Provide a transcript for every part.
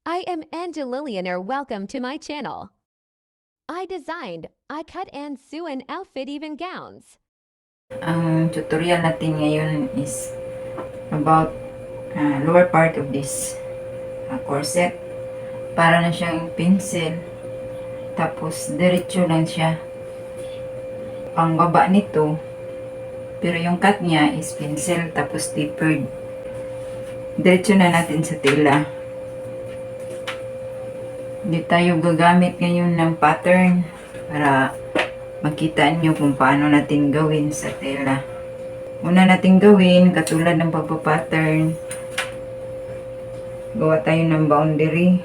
I am Angelillian, or welcome to my channel. I cut and sew and outfit even gowns. Ang tutorial natin ngayon is about lower part of this corset. Para na siyang pencil. Tapos, diretso lang siya. Pang baba nito, pero yung cut niya is pencil tapos tapered. Diretso na natin sa tela. Hindi tayo gagamit ngayon ng pattern para makita nyo kung paano natin gawin sa tela. Una natin gawin, katulad ng pagpapattern, gawa tayo ng boundary.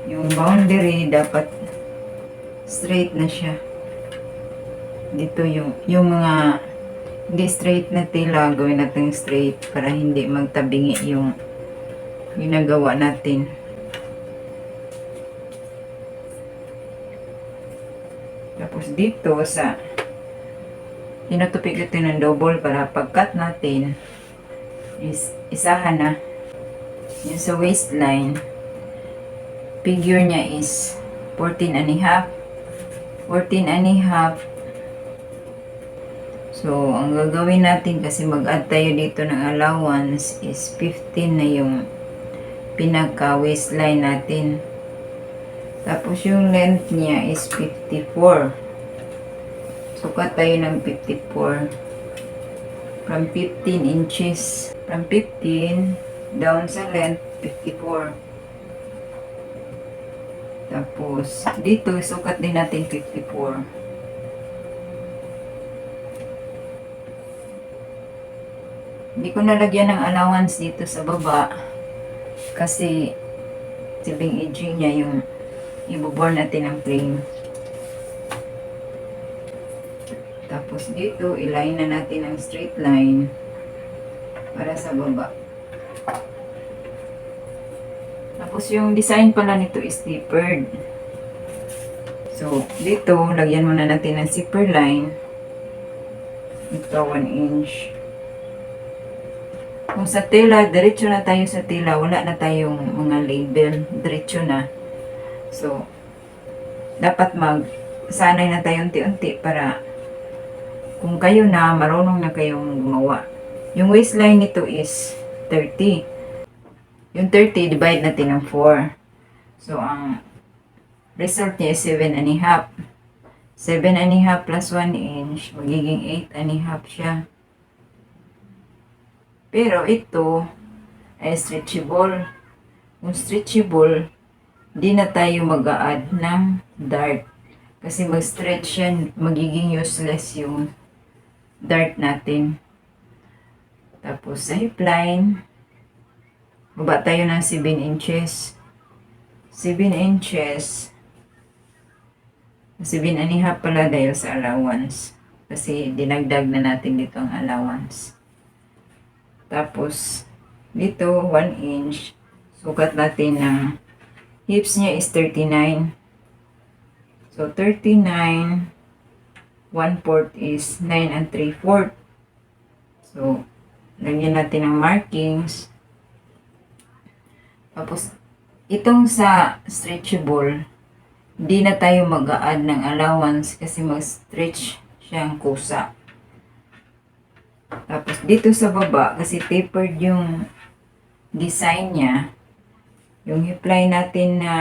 Yung boundary dapat straight na siya. Dito yung mga hindi straight na tela, gawin natin straight para hindi magtabingi yung ginagawa natin. Tapos dito sa tinutupik ito ng double para pag-cut natin is isahan na. Yung sa waistline, figure niya is 14 and a half. 14 and a half. So, ang gagawin natin kasi mag-add tayo dito ng allowance is 15 na yung pinaka waistline natin. Tapos yung length niya is 54. Sukat tayo ng 54. From 15 inches. From 15 down sa length 54. Tapos dito sukat din natin 54. Hindi ko nalagyan ng allowance dito sa baba kasi sibling edging niya yung ibubor natin ang frame. Tapos dito, iline na natin ang straight line para sa baba. Tapos yung design pala nito is tapered. So, dito, lagyan muna natin ng zipper line. Ito, 1 inch. Kung sa tela, diretso na tayo sa tela. Wala na tayong mga label. Diretso na. So, dapat sanay na tayo unti-unti para kung kayo na, marunong na kayong gumawa. Yung waistline nito is 30. Yung 30, divide natin ng 4. So, ang result niya is 7 and a half. 7 and a half plus 1 inch, magiging 8 and a half siya. Pero ito ay stretchable. Kung stretchable, di na tayo mag-a-add ng dart. Kasi mag-stretch yan, magiging useless yung dart natin. Tapos sa hip line, baba tayo ng 7 inches. 7 inches. 7 and a half pala dahil sa allowance. Kasi dinagdag na natin dito ang allowance. Tapos, dito 1 inch. Sukat natin ng hips niya is 39. So, 39, 1/4 is 9 and 3/4. So, lagyan natin ng markings. Tapos, itong sa stretchable, hindi na tayo mag-a-add ng allowance kasi mag-stretch siyang kusa. Tapos, dito sa baba, kasi tapered yung design niya, yung hip line natin na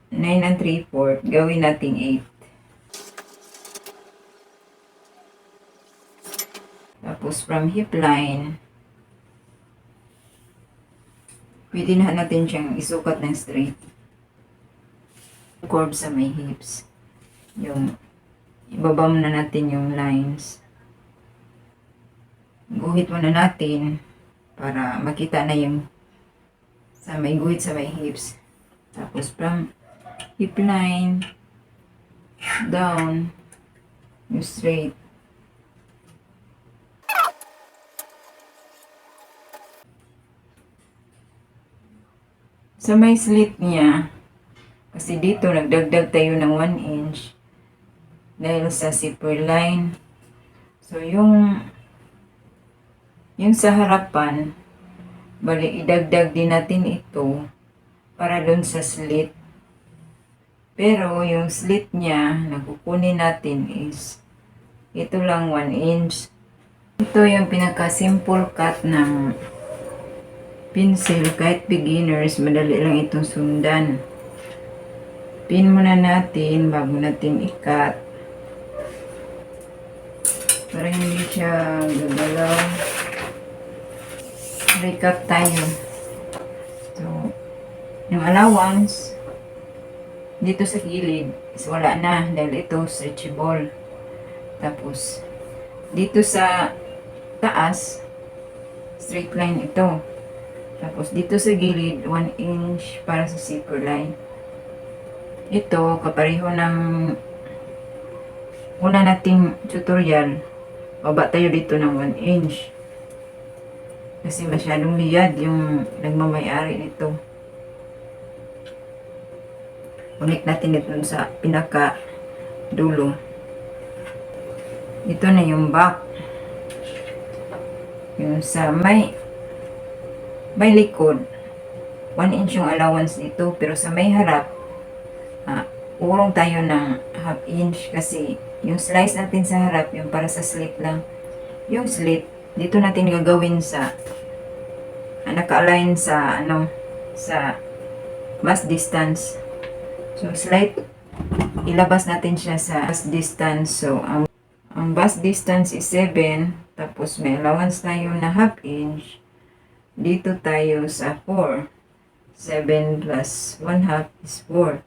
9 and 3/4, gawin natin 8. Tapos from hip line, pwede na natin siyang isukat ng straight. Curve sa may hips. Yung ibaba na natin yung lines. Guhit muna natin para makita na yung sa may guhit sa may hips. Tapos from hip line down yung straight. Sa may slit niya, kasi dito nagdagdag tayo ng 1 inch dahil sa zipper line. So yung sa harapan, bali idagdag din natin ito para dun sa slit. Pero yung slit niya na kukunin natin is ito lang 1 inch. Ito yung pinaka simple cut ng pencil. Kahit beginners, madali lang itong sundan. Pin muna natin bago natin i-cut para hindi siya gagalaw. Recap tayo. So, yung allowance dito sa gilid is wala na dahil ito stretchable. Tapos dito sa taas straight line ito. Tapos dito sa gilid 1 inch para sa zipper line. Ito kapareho ng una nating tutorial. Baba tayo dito ng 1 inch. Kasi masyadong liyad yung nagmamayari nito. Unik natin dito sa pinaka dulo. Ito na yung back. Yung sa may likod 1 inch yung allowance dito, pero sa may harap urong tayo ng half inch kasi yung slice natin sa harap yung para sa slit lang. Yung slit dito natin gagawin sa naka-align sa sa bust distance. So slight ilabas natin siya sa bust distance. So ang bust distance is 7, tapos may allowance tayo na half inch. Dito tayo sa 4. 7 plus 1 half is 4.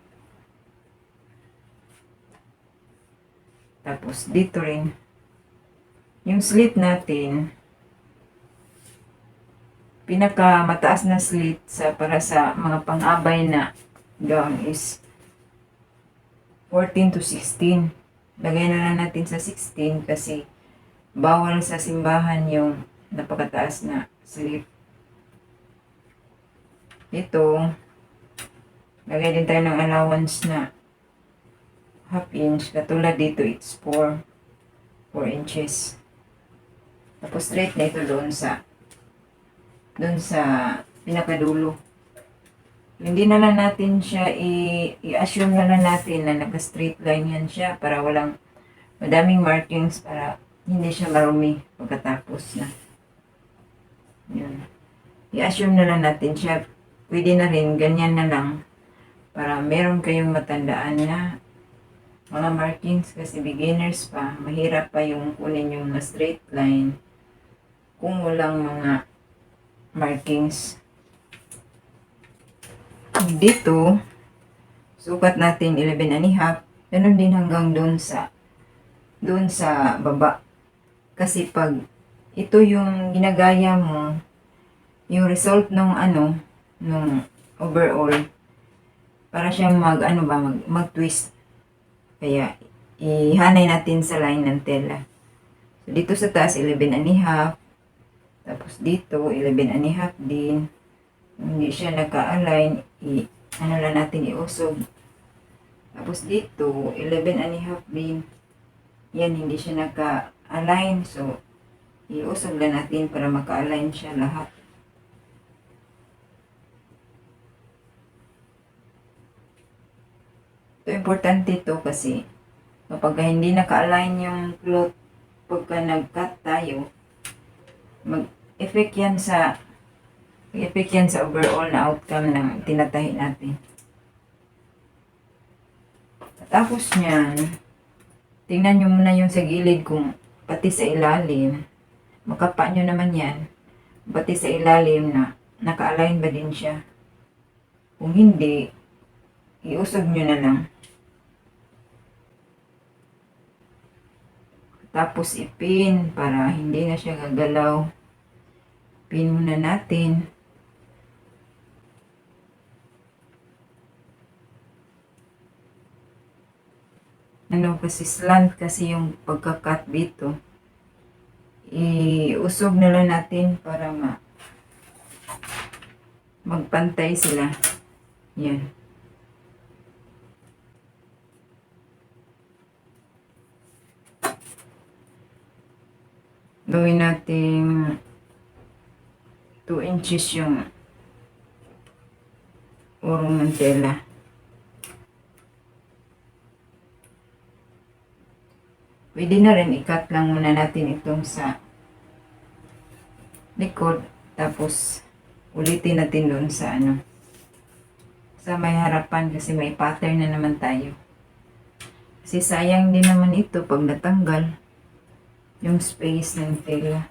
Tapos dito rin yung slit natin, pinaka mataas na slit para sa mga pang-abay na gown is 14 to 16. Lagay na lang natin sa 16 kasi bawal sa simbahan yung napakataas na slit. Ito, lagay din tayo ng allowance na half inch. Katulad dito, it's 4 inches. Tapos straight na ito doon sa pinakadulo. Hindi na lang natin siya i-assume na lang natin na naka-straight line yan siya para walang madaming markings, para hindi siya marumi pagkatapos na. Yun. I-assume na lang natin siya. Pwede na rin, ganyan na lang para meron kayong matandaan na mga markings, kasi beginners pa, mahirap pa yung kunin yung straight line kung walang mga markings. Dito, sukat natin 11.5. Ganun din hanggang doon sa baba. Kasi pag ito yung ginagaya mo, yung result nung overall, para siyang mag-twist. Kaya, ihanay natin sa line ng tela. So, dito sa taas, 11.5. Tapos dito, 11.5 din. Hindi siya naka-align, lang natin iusog. Tapos dito, 11.5 din. Yan, hindi siya naka-align. So, iusog lang natin para maka-align siya lahat. Ito, importante ito kasi kapag hindi naka-align yung cloth pagka nag-cut tayo, mag-effect yan sa overall na outcome ng tinatahi natin. Tapos niyan, tingnan nyo muna yung sa gilid kung pati sa ilalim, makapa nyo naman yan, pati sa ilalim na naka-align ba din siya. Kung hindi, iusog nyo na lang. Tapos ipin para hindi na siya gagalaw. Pin muna natin. Kasi slant kasi yung pagka-cut dito. Iusog na lang natin para magpantay sila. Yan. Gawin natin 2 inches yung urong ng tela. Pwede na rin i-cut lang muna natin itong sa likod. Tapos ulitin natin doon sa sa may harapan kasi may pattern na naman tayo. Kasi sayang din naman ito pag natanggal yung space ng tela.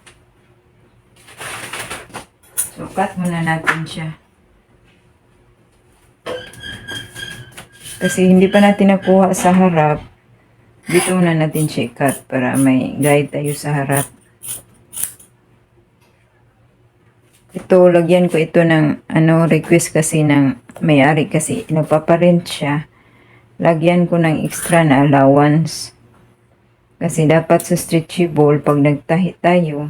So cut muna natin siya. Kasi hindi pa natin nakuha sa harap. Dito muna natin siya i-cut para may guide tayo sa harap. Ito, lagyan ko ito ng request kasi ng may-ari kasi nagpaparent siya. Lagyan ko ng extra na allowance. Kasi dapat sa stretchable, pag nagtahi tayo,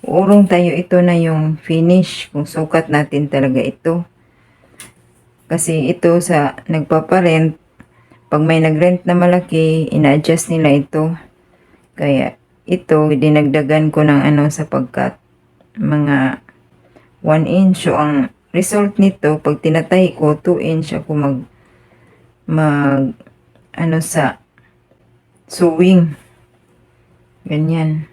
urong tayo ito na yung finish kung sukat natin talaga ito. Kasi ito sa nagpaparent, pag may nagrent na malaki, ina-adjust nila ito. Kaya ito, dinagdagan ko ng sapagkat mga 1 inch. So, ang result nito, pag tinatay ko, 2 inch ako sa sewing. Ganyan.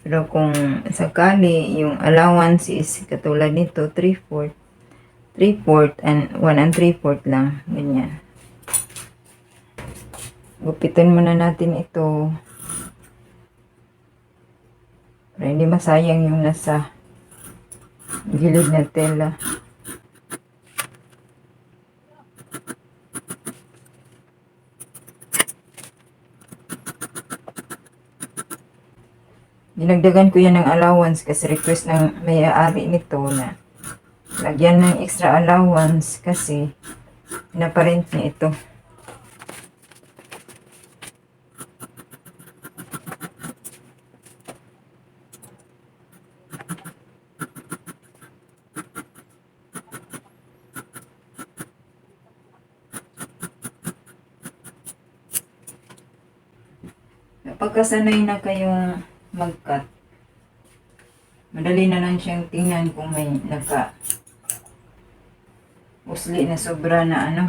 Pero kung sakali, yung allowance is katulad nito, 3/4 and 1 3/4 lang. Ganyan. Gupitin muna natin ito. Para hindi masayang yung nasa gilid na tela. Dinagdagan ko yan ng allowance kasi request ng may-ari nito na lagyan ng extra allowance kasi pinaparent niya ito. Pagkasanay na kayong mag-cut, madali na lang siyang tingnan kung may usli na sobra na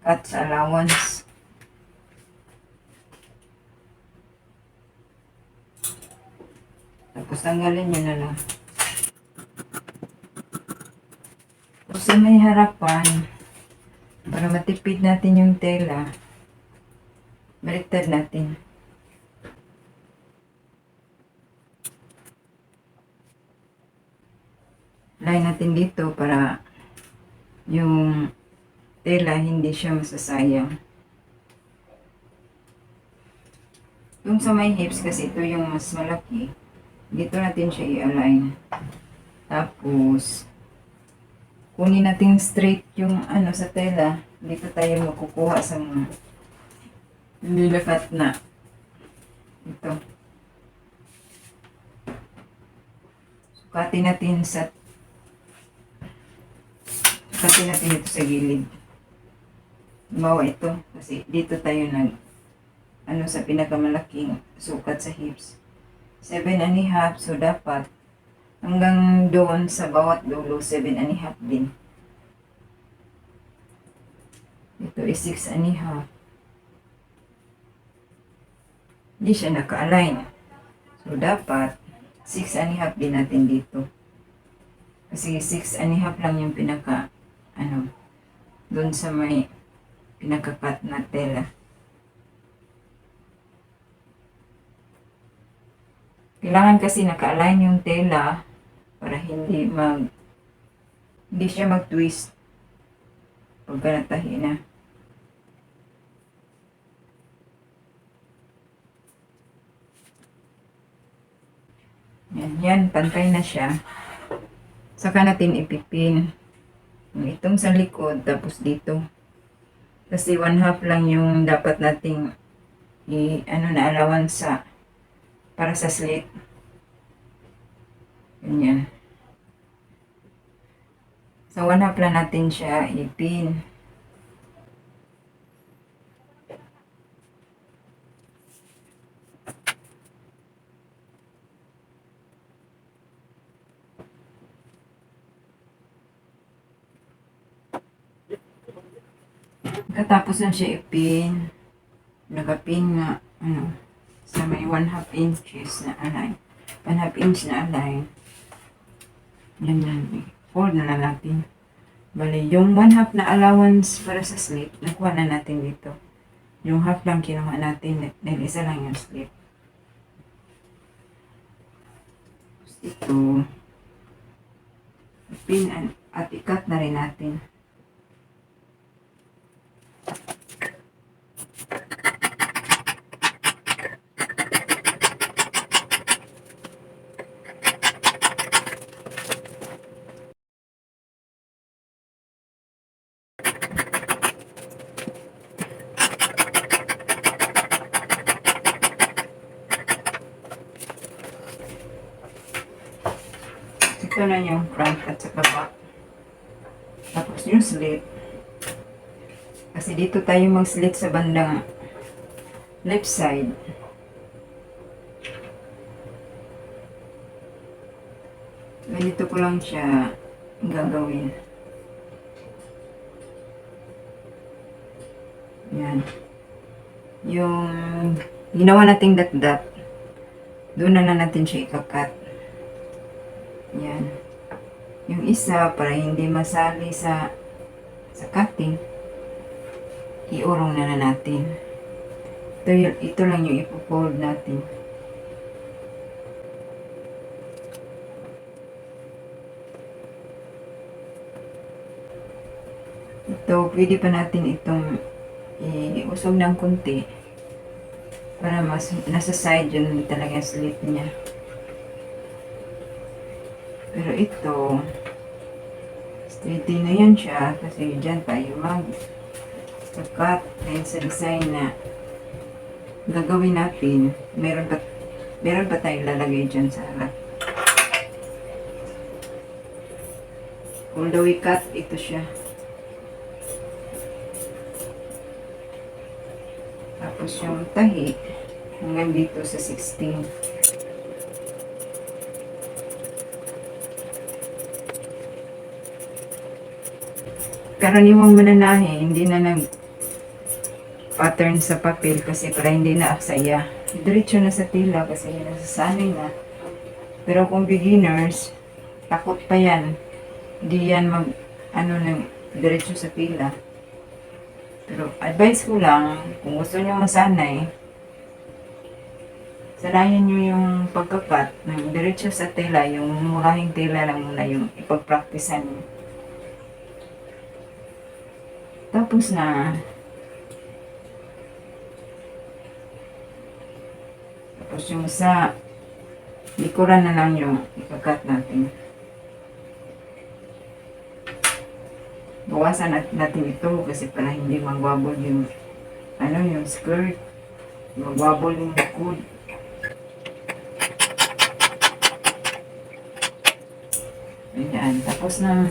cut sa allowance. Tapos tanggalin nyo na lang. Tapos sa may harapan, para matipid natin yung tela, baliktad natin. Line natin dito para yung tela hindi siya masasayang. Yung sa may hips kasi ito yung mas malaki. Dito natin siya i-align. Tapos kunin natin straight yung sa tela. Dito tayo makukuha sa mga nilikat na ito. Sukatin natin ito sa gilid. Bawa ito kasi dito tayo sa pinakamalaking sukat sa hips. 7.5, so dapat hanggang doon sa bawat dulo 7.5 din. Ito is 6.5. Hindi siya naka-align. So, dapat 6.5 din natin dito. Kasi 6.5 lang yung doon sa may pinaka-cut na tela. Kailangan kasi naka-align yung tela para hindi siya mag-twist pagka natahi na. Yan, pantay na siya. Saka natin ipipin. Itong sa likod, tapos dito. Kasi 1/2 lang yung dapat nating na allowance para sa slit. Ganyan. So, 1/2 lang natin siya ipin. Katapos na siya ipin, nagapin nga, sa may 1/2 inches na align. 1/2 inch na align. Yan yan. Fold na lang natin. Bali, yung 1/2 na allowance para sa slip, nakuha na natin dito. Yung half lang kinuha natin, dahil isa lang yung slip. Ito, pin at ikat na rin natin. Ito na yung front at saka back. Tapos yung slit. Kasi dito tayo mag-slit sa bandang left side. Ganito ko lang siya gagawin. Yan. Yung ginawa nating dot-dot, doon na natin siya ikakat. Yan. Yung isa, para hindi masali sa cutting, iurong na natin. Ito lang yung ipo-fold natin. Ito, pwede pa natin itong iusog ng kunti para mas nasa side yun talaga yung slit niya. Pero ito, straighten na yan siya kasi dyan tayo mag-cut dahil sa design na gagawin natin. Meron ba tayo lalagay dyan sa harap? Although we cut, ito siya. Tapos yung tahi, hanggang dito sa 16. Karaniwang mananahe, hindi na pattern sa papel kasi para hindi na aksaya. Diretso na sa tila kasi nasasanay na. Pero kung beginners, takot pa yan. Hindi yan diretso sa tila. Pero advice ko lang, kung gusto nyo masanay, sanayan nyo yung pagkakat ng diretso sa tela, yung murahing tela lang muna yung ipagpraktisan nyo. Tapos yung sa likuran na lang yung ikakat natin. Bawasan natin ito kasi para hindi magwabol yung yung skirt. Magwabol yung likod. Ayan. Tapos na